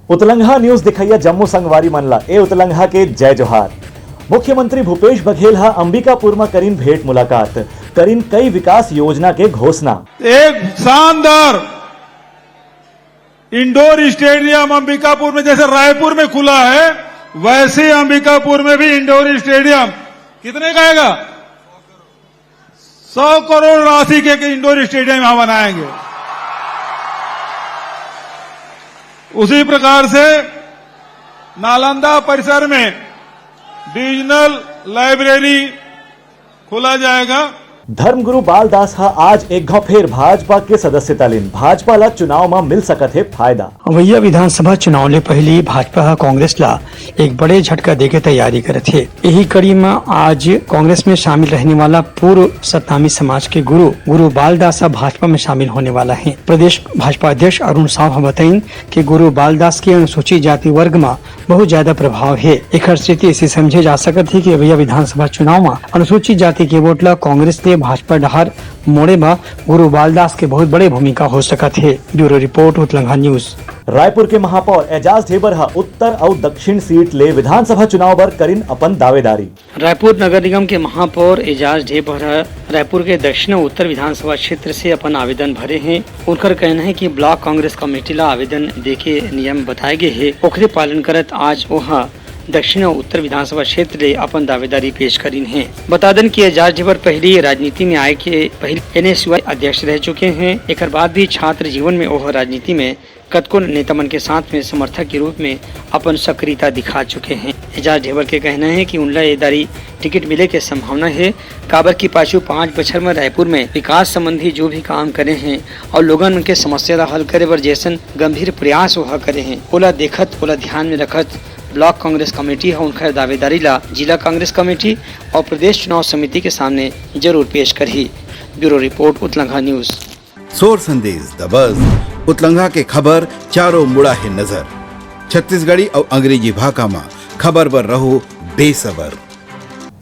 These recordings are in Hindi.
उतलंघा न्यूज दिखैया जम्मू संगवारी मनला ए उतलंघा के जय जोहार। मुख्यमंत्री भूपेश बघेल हा अंबिकापुर में करीन भेंट मुलाकात, करीन कई विकास योजना के घोषणा। एक शानदार इंडोर स्टेडियम अंबिकापुर में जैसे रायपुर में खुला है, वैसे अंबिकापुर में भी इंडोर स्टेडियम कितने का आएगा? 100 करोड़ राशि के इंडोर स्टेडियम यहां बनाएंगे। उसी प्रकार से नालंदा परिसर में डिविजनल लाइब्रेरी खोला जाएगा। धर्मगुरु बालदास हा आज एक घाव फेर भाजपा के सदस्यता लेन, भाजपा ला चुनाव में मिल सकत है फायदा। अवैया विधानसभा चुनाव ले पहले भाजपा हा कांग्रेस ला एक बड़े झटका देके तैयारी करत है। यही कड़ी में आज कांग्रेस में शामिल रहने वाला पूर्व सतनामी समाज के गुरु बालदास भाजपा में शामिल होने वाला है। प्रदेश भाजपा अध्यक्ष अरुण साव बताइन कि गुरु बालदास के अनुसूचित जाति वर्ग में बहुत ज्यादा प्रभाव है। एक स्थिति ऐसी समझे जा सकत है कि अवैया विधानसभा चुनाव में अनुसूचित जाति के वोट ला कांग्रेस ने भाजपा डहार मोड़े में गुरु बालदास के बहुत बड़े भूमिका हो सकत है। Bureau report Utlangha news. Raipur के महापौर एजाज ढेबर हा उत्तर और दक्षिण सीट ले विधानसभा चुनाव पर करीन अपन दावेदारी। रायपुर नगर निगम के महापौर एजाज ढेबर रायपुर के दक्षिण और उत्तर विधानसभा क्षेत्र से अपन आवेदन भरे हैं। उनका कहना है कि ब्लॉक कांग्रेस कमेटी ला आवेदन देके नियम बताए गए है, ओकरे पालन करत आज वहाँ दक्षिण और उत्तर विधानसभा क्षेत्र ले अपन दावेदारी पेश करीन है। बता दें कि एजाज ढेबर पहली राजनीति में आए के पहले NSUI अध्यक्ष रह चुके हैं। एक बाद भी छात्र जीवन में वह राजनीति में कतको नेतामन के साथ में समर्थक के रूप में अपन सक्रियता दिखा चुके हैं। एजाज ढेबर के कहना है कि उनला एदारी टिकट मिले के संभावना है। काबर की पाछू 5 बछर में रायपुर में विकास संबंधी जो भी काम करे हैं और लोगन उनके समस्या ला हल करे बर जैसन गंभीर प्रयास वह करे हैं, ओला देखत ओला ध्यान में रखत ब्लॉक कांग्रेस कमेटी है उनका दावेदारी ला जिला कांग्रेस कमेटी और प्रदेश चुनाव समिति के सामने जरूर पेश करी। Bureau report Utlangha news. सोर संदेश द बज़ उतलंघा के खबर चारों मुड़ा है नजर। छत्तीसगढ़ी और अंग्रेजी भाषा में खबर पर रहो बेसबर।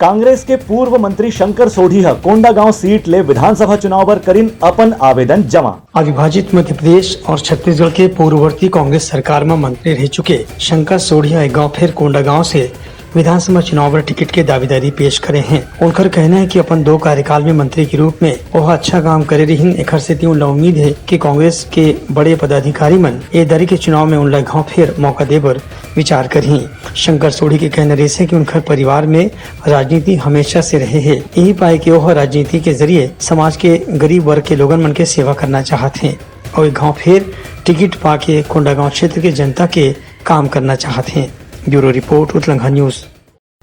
कांग्रेस के पूर्व मंत्री शंकर सोढ़ी हा कोंडागांव सीट ले विधानसभा चुनाव पर करीन अपन आवेदन जमा। अविभाजित मध्य प्रदेश और छत्तीसगढ़ के पूर्ववर्ती कांग्रेस सरकार में मंत्री रह चुके शंकर सोढ़िया एक गाँव फिर कोंडागांव से विधानसभा चुनाव पर टिकट के दावेदारी पेश करे हैं। उनका कहना है कि अपन 2 कार्यकाल में मंत्री के रूप में वह अच्छा काम करे रही। एक से उम्मीद है कि कांग्रेस के बड़े पदाधिकारी मन ए दरी के चुनाव में उनला गाँव फिर मौका देबर विचार करी। शंकर सोढ़ी के कहना रहे कि उनका परिवार में राजनीति हमेशा से रहे है, यही पाए कि वह राजनीति के जरिए समाज के गरीब वर्ग के लोगन मन के सेवा करना चाहते हैं और गाँव फिर टिकट पाके कोंडागांव क्षेत्र के जनता के काम करना चाहते हैं। Bureau report Utlangha news.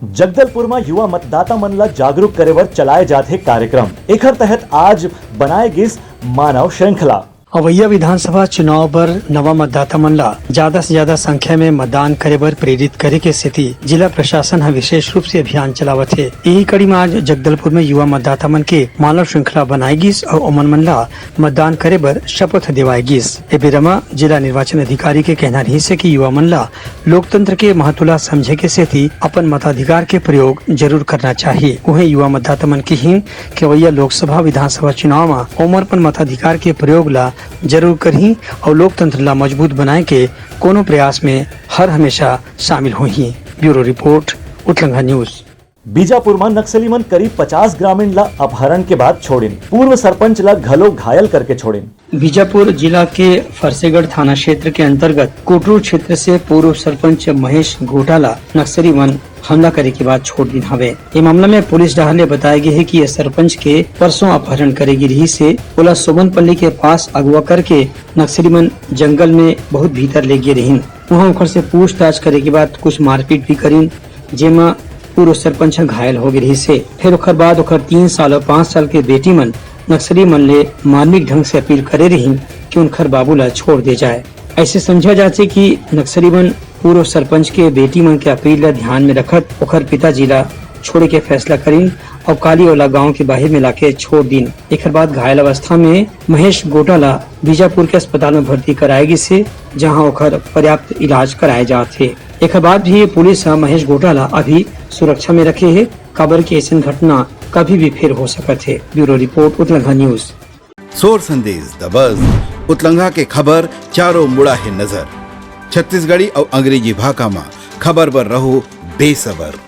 Jagdalpur में युवा मतदाता मन ला जागरूक करे बर चलाए जाते कार्यक्रम, एकर तहत आज बनाए गिस मानव श्रृंखला। अवैया विधानसभा चुनाव पर नवा मतदाता मन ला ज्यादा से ज्यादा संख्या में मतदान करे बर प्रेरित करे के स्थिति जिला प्रशासन है विशेष रूप से अभियान चलावत है। यही कड़ी में आज जगदलपुर में युवा मतदाता मन के मानव श्रृंखला बनाई गिस और ओमन मन ला मतदान करे बर शपथ दिवाई गिस। ए बेरमा जिला निर्वाचन अधिकारी के कहना रही से कि युवा मन ला लोकतंत्र के महत्व ला समझे के सेती अपन मताधिकार के प्रयोग जरूर करना चाहिए। वही युवा मतदाता मन की ही कि अवैया लोकसभा विधानसभा चुनाव में उमर पर मताधिकार के प्रयोग ला जरूर करही और लोकतंत्र ला मजबूत बनाए के कोनो प्रयास में हर हमेशा शामिल होही। Bureau report Utlangha news. Bijapur में नक्सली मन करीब 50 ग्रामीण ला अपहरण के बाद छोड़िन, पूर्व सरपंच ला घलो घायल करके छोड़िन। बीजापुर जिला के फरसेगढ़ थाना क्षेत्र के अंतर्गत कोटरू क्षेत्र से पूर्व सरपंच महेश घोटाला नक्सली मन हमला करे के बाद छोड़ दिन हवे। ये मामला में पुलिस डहार ने बताया गया है कि यह सरपंच के परसों अपहरण करेगी रही से ओला सोबनपल्ली के पास अगवा करके नक्सली मन जंगल में बहुत भीतर ले गए रही। वहाँ उखर से पूछताछ करे के बाद कुछ मारपीट भी करीन, जेमा पूर्व सरपंच घायल हो गई से। फिर उखर बाद उखर 3 साल और 5 साल के बेटी मन नक्सली मन ले मार्मिक ढंग से अपील करे रही कि उनकर बाबू ला छोड़ दे जाए। ऐसे समझा जाते कि नक्सली मन पूर्व सरपंच के बेटी मन के अपील ला ध्यान में रखत उखर पिताजी ला छोड़े के फैसला करीन और काली ओला गांव के बाहर में लाके छोड़ दिन। एक बाद घायल अवस्था में महेश गोटाला बीजापुर के अस्पताल में भर्ती कराएगी से, जहां उखर पर्याप्त इलाज कराए जाते। एक बाद भी पुलिस महेश गोटाला अभी सुरक्षा में रखे है। काबर की ऐसी घटना कभी भी फिर हो सकत है। Bureau report Utlangha news. सोर संदेश द बज़ उतलंघा के खबर चारों मुड़ा है नजर। छत्तीसगढ़ी और अंग्रेजी भाषा में खबर पर रहो बेसबर।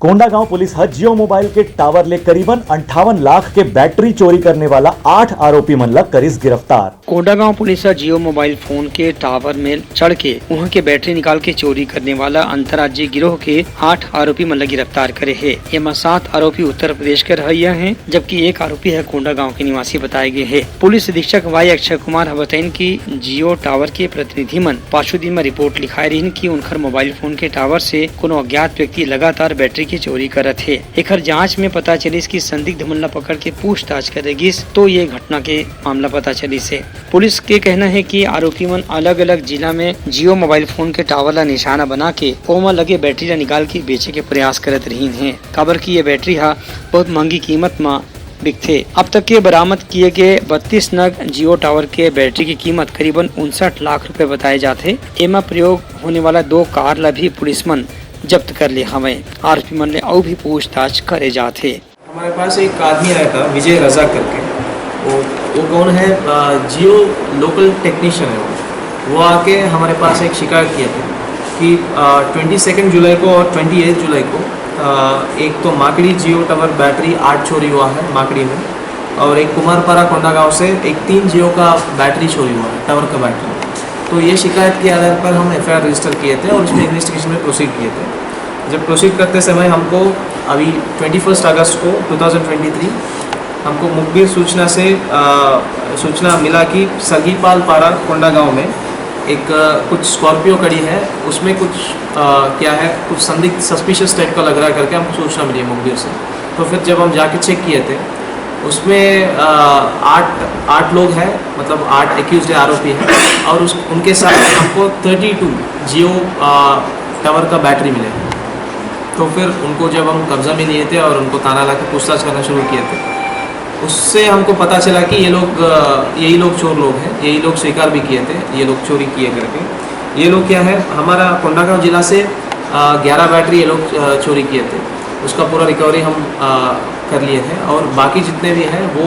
कोंडागांव पुलिस है जियो मोबाइल के टावर ले करीबन 58 लाख के बैटरी चोरी करने वाला 8 आरोपी मन ला करिस गिरफ्तार। कोंडागांव पुलिस जियो मोबाइल फोन के टावर में चढ़ के वहाँ के बैटरी निकाल के चोरी करने वाला अंतर्राज्यीय गिरोह के 8 आरोपी मन ला गिरफ्तार करे है। एमा 7 आरोपी उत्तर प्रदेश के रहैया हैं, जबकि एक आरोपी है कोंडागांव के निवासी बताए गए है। पुलिस अधीक्षक वाई अक्षय कुमार बताइन की जियो टावर के प्रतिनिधि मन पांचों दिन में रिपोर्ट लिखाए रही की उनकर मोबाइल फोन के टावर से कोनो अज्ञात व्यक्ति लगातार बैटरी की चोरी करत है। एकर जांच में पता चली कि संदिग्ध मन ला पकड़ के पूछताछ करेगी तो ये घटना के मामला पता चली से। पुलिस के कहना है कि आरोपी मन अलग अलग जिला में जियो मोबाइल फोन के टावर ला निशाना बना के ओमा लगे बैटरी ला निकाल के बेचे के प्रयास करत रही है। काबर की ये बैटरी हा बहुत महंगी कीमत में बिकथे। अब तक के बरामद किए गए 32 नग जियो टावर के बैटरी की कीमत करीबन 59 लाख रुपए बताए जाते। एमा प्रयोग होने वाला 2 कार ला भी पुलिस मन जब्त कर ले हमें। आरोपी मन ने और भी पूछताछ करे जाते। हमारे पास एक आदमी आया था विजय रजा करके, वो कौन है, जियो लोकल टेक्नीशियन है। वो आके हमारे पास एक शिकायत किया था कि 22 जुलाई को और 28 जुलाई को एक तो माकड़ी जियो टावर बैटरी 8 चोरी हुआ है माकड़ी में, और एक कुमारपारा कोंडागांव से एक 3 जियो का बैटरी चोरी हुआ है, टावर का बैटरी। तो ये शिकायत के आधार पर हम FIR रजिस्टर किए थे और उसमें इन्वेस्टिगेशन में प्रोसीड किए थे। जब प्रोसीड करते समय हमको अभी 21 अगस्त को 2023 हमको मुखबिर सूचना से सूचना मिला कि सरगीपाल पारा कोंडागांव में एक कुछ स्कॉर्पियो खड़ी है, उसमें कुछ क्या है, कुछ संदिग्ध सस्पिशियस टाइप का लग रहा करके हमको सूचना मिली है मुखबिर से। तो फिर जब हम जाके चेक किए थे उसमें 8 लोग हैं, मतलब 8 एक्यूज्ड आरोपी हैं, और उनके साथ हमको 32 जियो टावर का बैटरी मिले। तो फिर उनको जब हम कब्जा में लिए थे और उनको ताना ला के पूछताछ करना शुरू किए थे, उससे हमको पता चला कि ये लोग यही लोग चोर लोग हैं। यही लोग स्वीकार भी किए थे ये लोग चोरी किए करके। ये लोग क्या है, हमारा कोंडागांव जिला से 11 बैटरी ये लोग चोरी किए थे, उसका पूरा रिकवरी हम कर लिए थे। और बाकी जितने भी हैं वो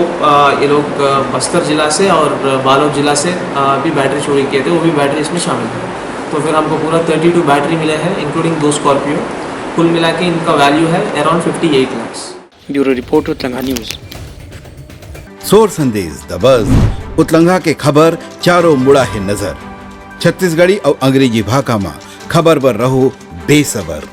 ये लोग बस्तर जिला से और बालोद जिला से भी बैटरी चोरी किए थे, वो भी बैटरी इसमें शामिल थे। तो फिर हमको पूरा 32 बैटरी मिले हैं इंक्लूडिंग 2 स्कॉर्पियो। कुल मिला के इनका वैल्यू है around 58 lakh. Bureau report Uttalanga news. सोर संदेश द बज़ उतलंगा के खबर चारों मुड़ा है नजर। छत्तीसगढ़ी और अंग्रेजी भाषा में खबर पर रहो बेसबर।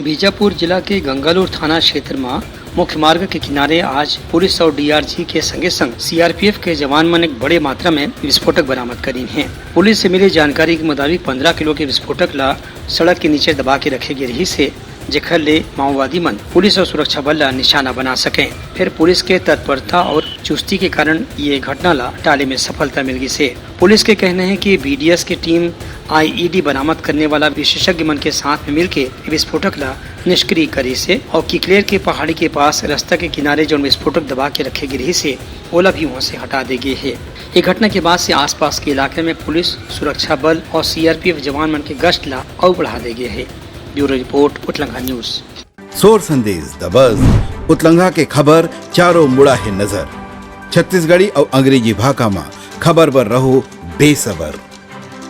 बीजापुर जिला के गंगालूर थाना क्षेत्र में मुख्य मार्ग के किनारे आज पुलिस और DRG के संगे संग CRPF के जवान मन एक बड़े मात्रा में विस्फोटक बरामद करी हैं। पुलिस से मिली जानकारी के मुताबिक 15 किलो के विस्फोटक ला सड़क के नीचे दबा के रखे गए रही से, जेखर ले माओवादी मन पुलिस और सुरक्षा बल ला निशाना बना सके। फिर पुलिस के तत्परता और चुस्ती के कारण ये घटना ला टाले में सफलता मिल गई से। पुलिस के कहने हैं कि BDS की टीम IED बरामद करने वाला विशेषज्ञ मन के साथ में मिलकर विस्फोटक ला निष्क्रिय करी से, और किकलेर के पहाड़ी के पास रास्ता के किनारे जो विस्फोटक दबा के रखे गए रही से ओला भी वहाँ से हटा दे गए है। ये घटना के बाद से आसपास के इलाके में पुलिस, सुरक्षा बल और CRPF जवान मन के गश्त ला और बढ़ा दे गए है। Bureau report Uttalanga news. सोर संदेश द बज़ उतलंगा के खबर चारों मुड़ा है नजर। छत्तीसगढ़ी और अंग्रेजी भाषा में खबर पर रहो बेसबर।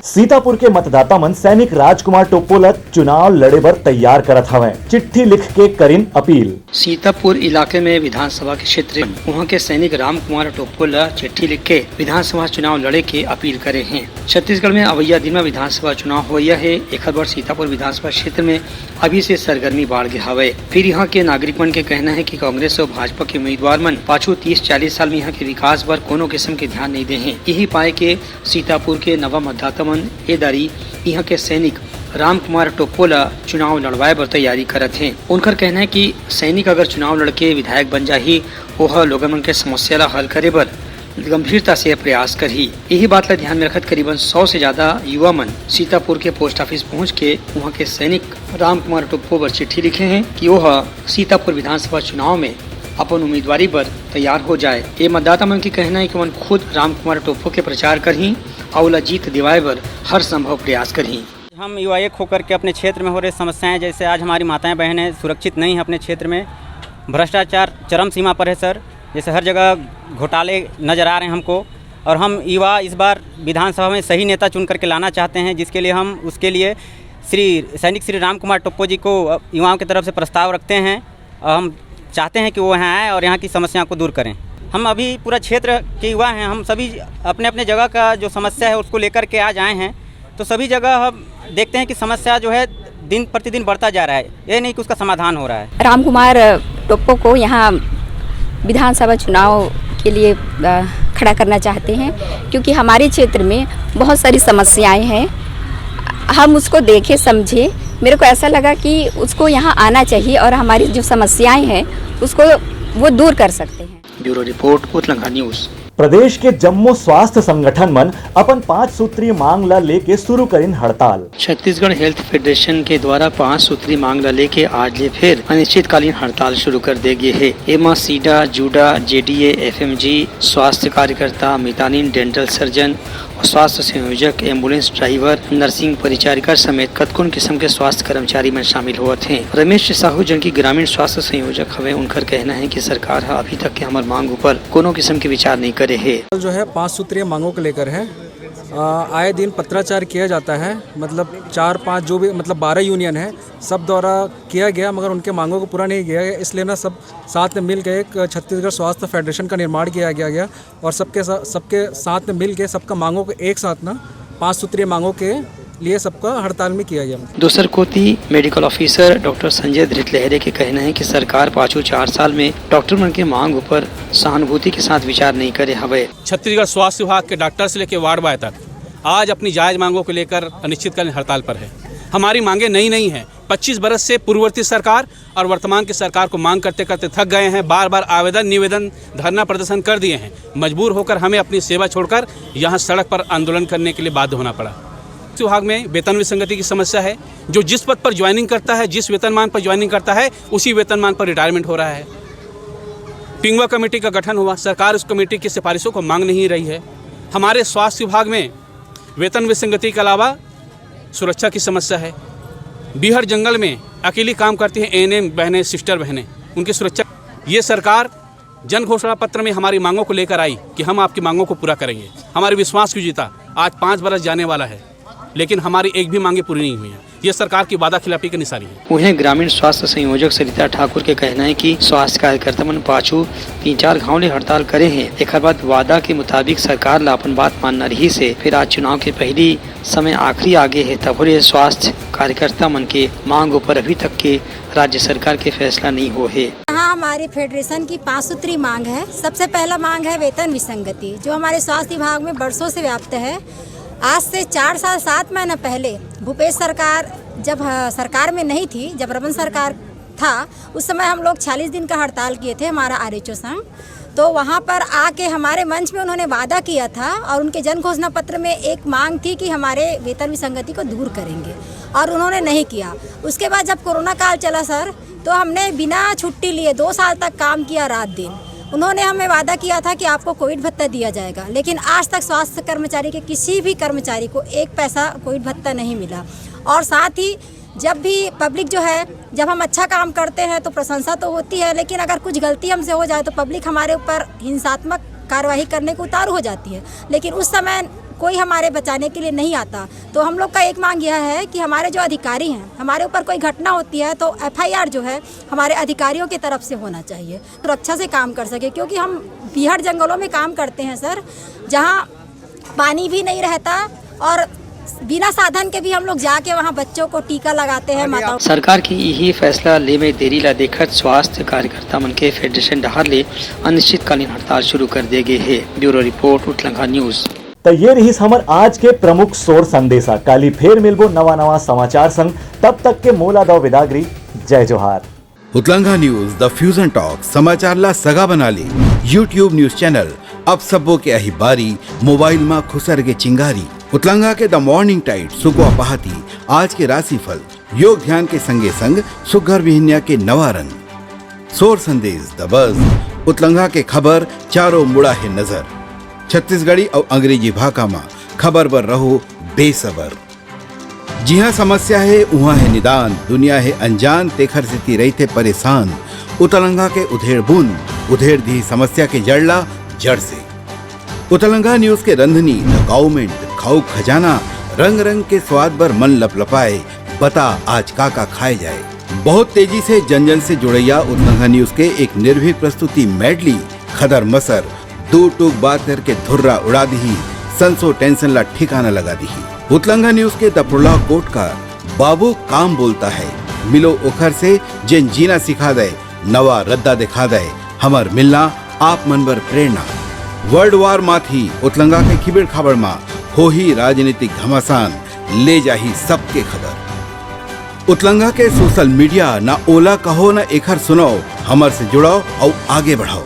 सीतापुर के मतदाता मन सैनिक राजकुमार टोप्पो चुनाव लड़े बर तैयार करत हवे। चिट्ठी लिख के करीन अपील। सीतापुर इलाके में विधानसभा के क्षेत्र वहाँ के सैनिक रामकुमार टोप्पो चिट्ठी लिख के विधानसभा चुनाव लड़े के अपील करे हैं। छत्तीसगढ़ में अवैया दिन में विधानसभा चुनाव हुआ है। एक बार सीतापुर विधानसभा क्षेत्र में अभी से सरगर्मी बढ़ गया हवे। फिर यहाँ के नागरिक मन के कहना है कि कांग्रेस और भाजपा के उम्मीदवार मन पाछू 30-40 साल में यहाँ के विकास पर कोनो किस्म के ध्यान नहीं दे हैं। यही पाए के सीतापुर के नवा मतदाता मन एदारी यहाँ के सैनिक रामकुमार टोप्पो चुनाव लड़वाए पर तैयारी करत हैं। उनका कहना है कि सैनिक अगर चुनाव लड़के विधायक बन जाही, वह लोगन मन के समस्या ला हल करे बर गंभीरता से प्रयास करही। यही बात ला ध्यान में रखत करीबन 100 से ज्यादा युवा मन सीतापुर के पोस्ट ऑफिस पहुँच के वहाँ के सैनिक रामकुमार टोप्पो पर चिट्ठी लिखे हैं कि वह सीतापुर विधानसभा चुनाव में अपन उम्मीदवारी पर तैयार हो जाए। ये मतदाता मन की कहना है कि मन खुद रामकुमार टोप्पो के प्रचार करही और जीत दिवाए पर हर संभव प्रयास करही। हम युवा एक होकर के अपने क्षेत्र में हो रही समस्याएं, जैसे आज हमारी माताएं बहनें सुरक्षित नहीं हैं अपने क्षेत्र में, भ्रष्टाचार चरम सीमा पर है सर। जैसे हर जगह घोटाले नज़र आ रहे हैं हमको, और हम युवा इस बार विधानसभा में सही नेता चुन करके लाना चाहते हैं, जिसके लिए हम उसके लिए सैनिक श्री राम कुमार टोप्पो जी को युवाओं की तरफ से प्रस्ताव रखते हैं और हम चाहते हैं कि वो यहाँ आए और यहाँ की समस्याओं को दूर करें। हम अभी पूरा क्षेत्र के युवा हैं, हम सभी अपने अपने जगह का जो समस्या है उसको लेकर के आज आए हैं। तो सभी जगह हम देखते हैं कि समस्या जो है दिन प्रतिदिन बढ़ता जा रहा है, ये नहीं कि उसका समाधान हो रहा है। राम कुमार टोप्पो को यहाँ विधानसभा चुनाव के लिए खड़ा करना चाहते हैं, क्योंकि हमारे क्षेत्र में बहुत सारी समस्याएं हैं। हम उसको देखे समझे, मेरे को ऐसा लगा कि उसको यहाँ आना चाहिए और हमारी जो समस्याएं हैं उसको वो दूर कर सकते हैं। Bureau report Utlangha news. प्रदेश के जम्मू स्वास्थ्य संगठन मन अपन 5 सूत्री मांग ला लेके शुरू करिन हड़ताल। छत्तीसगढ़ हेल्थ फेडरेशन के द्वारा 5 सूत्री मांग ला लेके आज ले फिर अनिश्चितकालीन हड़ताल शुरू कर दे गए है। एमा सीडा, जूडा, जेडीए, एफएमजी, स्वास्थ्य कार्यकर्ता, मितानिन, डेंटल सर्जन और स्वास्थ्य संयोजक, एम्बुलेंस ड्राइवर, नर्सिंग परिचारिका समेत कतकुन किस्म के स्वास्थ्य कर्मचारी में शामिल हुए थे। रमेश साहू जन की ग्रामीण स्वास्थ्य संयोजक हवे, उनका कहना है कि सरकार अभी तक के हमारे मांग ऊपर कोनो किस्म के विचार नहीं करे है। जो है 5 सूत्रीय मांगों को लेकर है, आए दिन पत्राचार किया जाता है, मतलब 4-5 जो भी मतलब 12 यूनियन है सब द्वारा किया गया, मगर उनके मांगों को पूरा नहीं किया गया। इसलिए ना सब साथ में मिल के एक छत्तीसगढ़ स्वास्थ्य फेडरेशन का निर्माण किया गया और सबके साथ में मिल के सबका मांगों को एक साथ ना 5 सूत्रीय मांगों के लिए सबका हड़ताल में किया गया। दूसर कोती मेडिकल ऑफिसर डॉक्टर संजय धृत लहरे के कहना है कि सरकार पाँचों 4 साल में डॉक्टर मन के मांग ऊपर सहानुभूति के साथ विचार नहीं करे हवे। छत्तीसगढ़ स्वास्थ्य विभाग के डॉक्टर से लेकर वार्ड बॉय तक आज अपनी जायज मांगों को लेकर अनिश्चितकालीन हड़ताल पर है। हमारी मांगे नई नहीं है, 25 बरस से पूर्ववर्ती सरकार और वर्तमान की सरकार को मांग करते करते थक गए हैं। बार बार आवेदन, निवेदन, धरना प्रदर्शन कर दिए हैं। मजबूर होकर हमें अपनी सेवा छोड़कर यहाँ सड़क पर आंदोलन करने के लिए बाध्य होना पड़ा। विभाग में वेतन विसंगति की समस्या है। जो जिस पद पर ज्वाइनिंग करता है, जिस वेतनमान पर ज्वाइनिंग करता है, उसी वेतनमान पर रिटायरमेंट हो रहा है। पिंगवा कमेटी का गठन हुआ, सरकार उस कमेटी की सिफारिशों को मांग नहीं रही है। हमारे स्वास्थ्य विभाग में वेतन विसंगति के अलावा सुरक्षा की समस्या है। बीहड़ जंगल में अकेली काम करती हैं एएनएम बहनें, सिस्टर बहनें, उनकी सुरक्षा। ये सरकार जन घोषणा पत्र में हमारी मांगों को लेकर आई कि हम आपकी मांगों को पूरा करेंगे। हमारे विश्वास को जीता। आज 5 बरस जाने वाला है, लेकिन हमारी एक भी मांगे पूरी नहीं हुई है। ये सरकार की वादा खिलाफी की निशानी है। उन्हें ग्रामीण स्वास्थ्य संयोजक सरिता ठाकुर के कहना है कि स्वास्थ्य कार्यकर्ता मन पाछू 3-4 घाव ले हड़ताल करे हैं। एक बाद वादा के मुताबिक सरकार ला अपन बात मानना रही से फिर आज चुनाव के पहली समय आखिरी आगे है, तब स्वास्थ्य कार्यकर्ता मन के मांग ऊपर अभी तक के राज्य सरकार के फैसला नहीं हो है। यहाँ हमारे फेडरेशन की 5 सूत्री मांग है। सबसे पहला मांग है वेतन विसंगति, जो हमारे स्वास्थ्य विभाग में बरसों से व्याप्त है। आज से 4 साल 7 महीना पहले भूपेश सरकार जब सरकार में नहीं थी, जब रमन सरकार था, उस समय हम लोग 40 दिन का हड़ताल किए थे, हमारा आरएचओ संघ। तो वहाँ पर आके हमारे मंच में उन्होंने वादा किया था और उनके जन घोषणा पत्र में एक मांग थी कि हमारे वेतन विसंगति को दूर करेंगे, और उन्होंने नहीं किया। उसके बाद जब कोरोना काल चला सर, तो हमने बिना छुट्टी लिए 2 साल तक काम किया, रात दिन। उन्होंने हमें वादा किया था कि आपको कोविड भत्ता दिया जाएगा, लेकिन आज तक स्वास्थ्य कर्मचारी के किसी भी कर्मचारी को 1 पैसा कोविड भत्ता नहीं मिला। और साथ ही जब भी पब्लिक जो है, जब हम अच्छा काम करते हैं तो प्रशंसा तो होती है, लेकिन अगर कुछ गलती हमसे हो जाए तो पब्लिक हमारे ऊपर हिंसात्मक कार्रवाई करने को उतारू हो जाती है। लेकिन उस समय कोई हमारे बचाने के लिए नहीं आता। तो हम लोग का एक मांग यह है कि हमारे जो अधिकारी हैं, हमारे ऊपर कोई घटना होती है तो एफआईआर जो है हमारे अधिकारियों की तरफ से होना चाहिए, सुरक्षा से काम कर सके। क्योंकि हम बीहड़ जंगलों में काम करते हैं सर, जहाँ पानी भी नहीं रहता और बिना साधन के भी हम लोग जाके वहाँ बच्चों को टीका लगाते हैं। माताओं सरकार की यही फैसला ले में देरी ला देखत स्वास्थ्य कार्यकर्ता मन के फेडरेशन डहार ले अनिश्चितकालीन हड़ताल शुरू कर दे गए है। Bureau report Utlangha news. तो ये रही हमर आज के प्रमुख शोर संदेशा। काली फेर मिलबो नवा समाचार संग, तब तक के मोला दो विदागरी। जय जोहार। उतलंघा न्यूज द फ्यूजन टॉक समाचार ला सगा बना ली। यूट्यूब न्यूज चैनल अब सबो के अही बारी मोबाइल में खुसर के चिंगारी। उतलंघा के द मॉर्निंग टाइट सुगवा पहाती, आज के राशिफल, योग ध्यान के संगे संग सुघर विहिन्या के नवा रंग, शोर संदेश द बज। उतलंघा के खबर चारों मुड़ा है नजर। छत्तीसगढ़ी और अंग्रेजी भाषा में खबर बर रहो बेसबर। जिहाँ समस्या है उहाँ है निदान, दुनिया है अनजान, तेखर से रहते परेशान। उतलंघा के उधेड़ बुन, उधेड़ दी समस्या के जड़ला जड़ से। उतलंगा न्यूज के रंधनी द गवर्नमेंट खाऊ खजाना रंग रंग के स्वाद पर मन लपलपाए, बता आज काका खाए जाए। बहुत तेजी से जन जन से जुड़ैया उतलंगा न्यूज के एक निर्भीक प्रस्तुति मेडली खदर मसर दो टूक बात करके धुर्रा उड़ा दी, संसो टेंशन ला ठिकाना लगा दी। उतलंगा न्यूज के दपुरला कोट का बाबू काम बोलता है, मिलो उखर से जिन जीना सिखा दे, नवा रद्दा दिखा दे, हमर मिलना आप मनबर प्रेरणा। वर्ल्ड वार माथी उतलंगा के खिबड़ खबर मा हो ही राजनीतिक घमासान, ले जाही सबके खबर। उतलंगा के सोशल मीडिया ना ओला कहो ना एखर सुनाओ, हमर से जुड़ाओ और आगे बढ़ाओ।